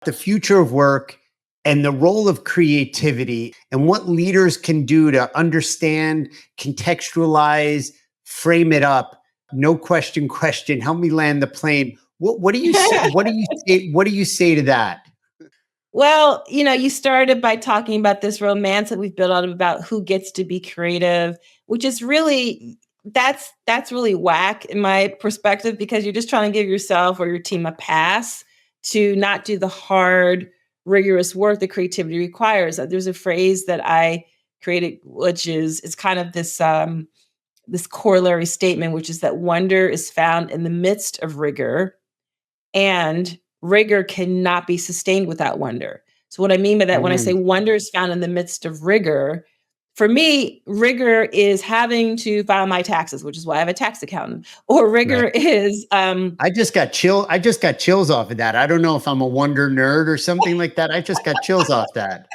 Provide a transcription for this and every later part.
the future of work and the role of creativity and what leaders can do to understand, contextualize, frame it up. No question. Help me land the plane. What do you say? What do you say? What do you say to that? Well, you started by talking about this romance that we've built out about who gets to be creative, which is really that's really whack in my perspective, because you're just trying to give yourself or your team a pass to not do the hard, rigorous work that creativity requires. There's a phrase that I created, which is it's kind of this corollary statement, which is that wonder is found in the midst of rigor, and rigor cannot be sustained without wonder. So what I mean by that, when I say Mm, wonder is found in the midst of rigor, for me, rigor is having to file my taxes, which is why I have a tax accountant. Or rigor right. is I just got chills off of that. I don't know if I'm a wonder nerd or something like that. I just got chills off that.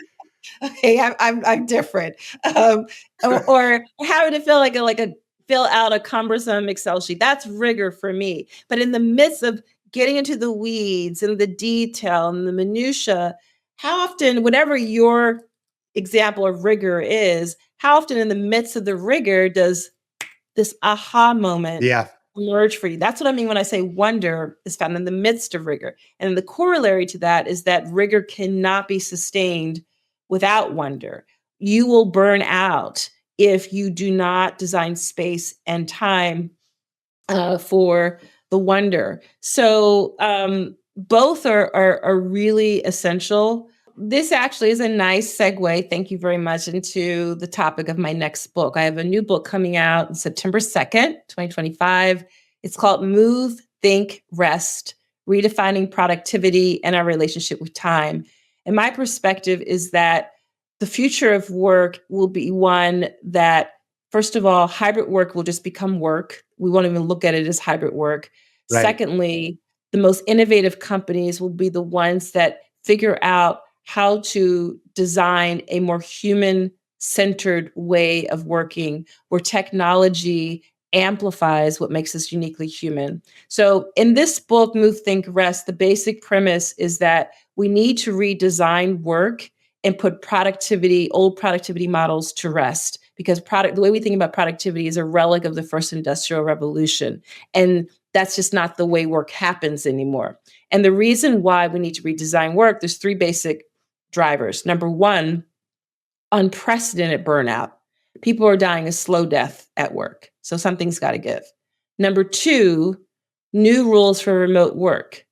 okay, I'm different. Or having to feel like a fill out a cumbersome Excel sheet. That's rigor for me. But in the midst of getting into the weeds and the detail and the minutia, how often, whatever your example of rigor is, how often in the midst of the rigor does this aha moment Yeah. emerge for you? That's what I mean when I say wonder is found in the midst of rigor. And the corollary to that is that rigor cannot be sustained without wonder. You will burn out if you do not design space and time for the wonder. So both are really essential. This actually is a nice segue, thank you very much, into the topic of my next book. I have a new book coming out on September 2nd, 2025. It's called Move, Think, Rest, Redefining Productivity and Our Relationship with Time. And my perspective is that the future of work will be one that, first of all, hybrid work will just become work. We won't even look at it as hybrid work. Right. Secondly, the most innovative companies will be the ones that figure out how to design a more human centered way of working where technology amplifies what makes us uniquely human. So, in this book, Move, Think, Rest, the basic premise is that we need to redesign work and put old productivity models to rest, because the way we think about productivity is a relic of the first industrial revolution. And that's just not the way work happens anymore. And the reason why we need to redesign work, there's three basic drivers. Number one, unprecedented burnout. People are dying a slow death at work. So something's got to give. Number two, new rules for remote work.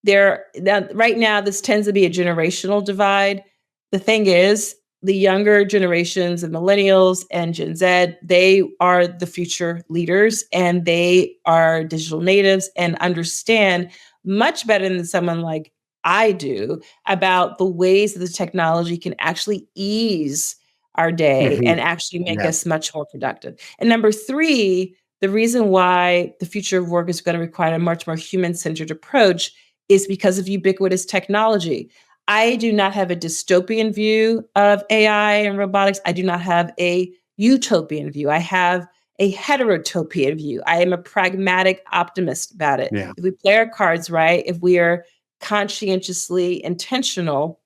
Right now, this tends to be a generational divide. The thing is, the younger generations of millennials and Gen Z, they are the future leaders and they are digital natives and understand much better than someone like I do about the ways that the technology can actually ease our day Mhm. and actually make Yeah. us much more productive. And number three, the reason why the future of work is going to require a much more human-centered approach is because of ubiquitous technology. I do not have a dystopian view of AI and robotics. I do not have a utopian view. I have a heterotopian view. I am a pragmatic optimist about it. Yeah. If we play our cards right, if we are conscientiously intentional,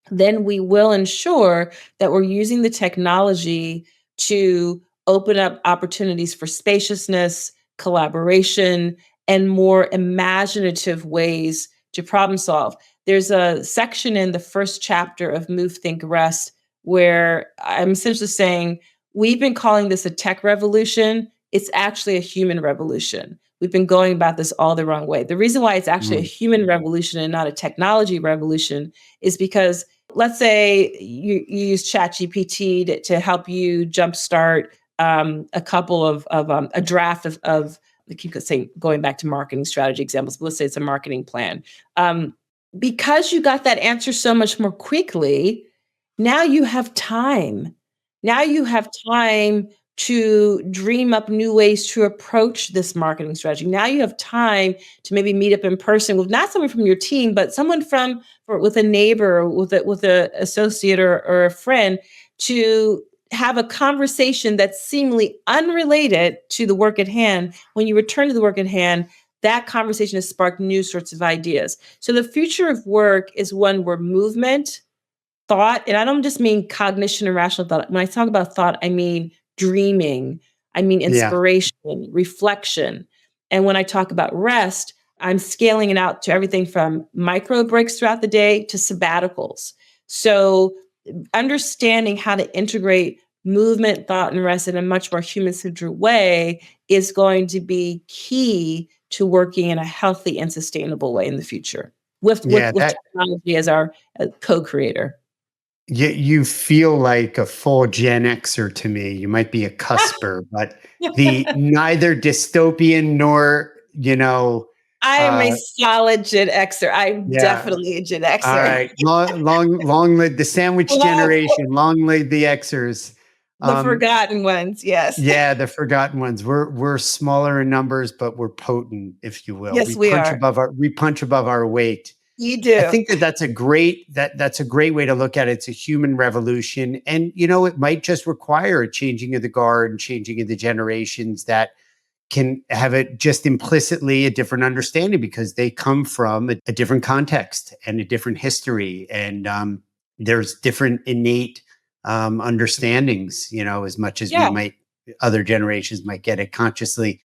then we will ensure that we're using the technology to open up opportunities for spaciousness, collaboration, and more imaginative ways to problem solve. There's a section in the first chapter of Move, Think, Rest where I'm essentially saying we've been calling this a tech revolution. It's actually a human revolution. We've been going about this all the wrong way. The reason why it's actually a Mm. human revolution and not a technology revolution is because, let's say you use ChatGPT to help you jumpstart a couple of a draft of I keep saying going back to marketing strategy examples, but let's say it's a marketing plan. Because you got that answer so much more quickly, now you have time. Now you have time to dream up new ways to approach this marketing strategy. Now you have time to maybe meet up in person with not someone from your team, but someone with a neighbor, or with a associate or a friend, to have a conversation that's seemingly unrelated to the work at hand. When you return to the work at hand, that conversation has sparked new sorts of ideas. So the future of work is one where movement, thought, and I don't just mean cognition and rational thought. When I talk about thought, I mean dreaming, I mean Yeah. inspiration, reflection. And when I talk about rest, I'm scaling it out to everything from micro breaks throughout the day to sabbaticals. So understanding how to integrate movement, thought, and rest in a much more human-centered way is going to be key to working in a healthy and sustainable way in the future Yeah. with technology as our co-creator. You feel like a full Gen Xer to me. You might be a cusper, but the neither dystopian nor, I am a uh, solid Gen Xer. I'm yeah. definitely a Gen All Xer. right. Long live the sandwich Hello, generation. Long live the Xers. the Um, forgotten ones. Yes. yeah, the forgotten ones. We're smaller in numbers, but we're potent, if you will. Yes, we are. We punch above our weight. You I do. think that's a great way to look at it. It's a human revolution. And it might just require a changing of the guard and changing of the generations that can have it just implicitly a different understanding because they come from a different context and a different history. And there's different innate understandings, as much as Yeah. other generations might get it consciously.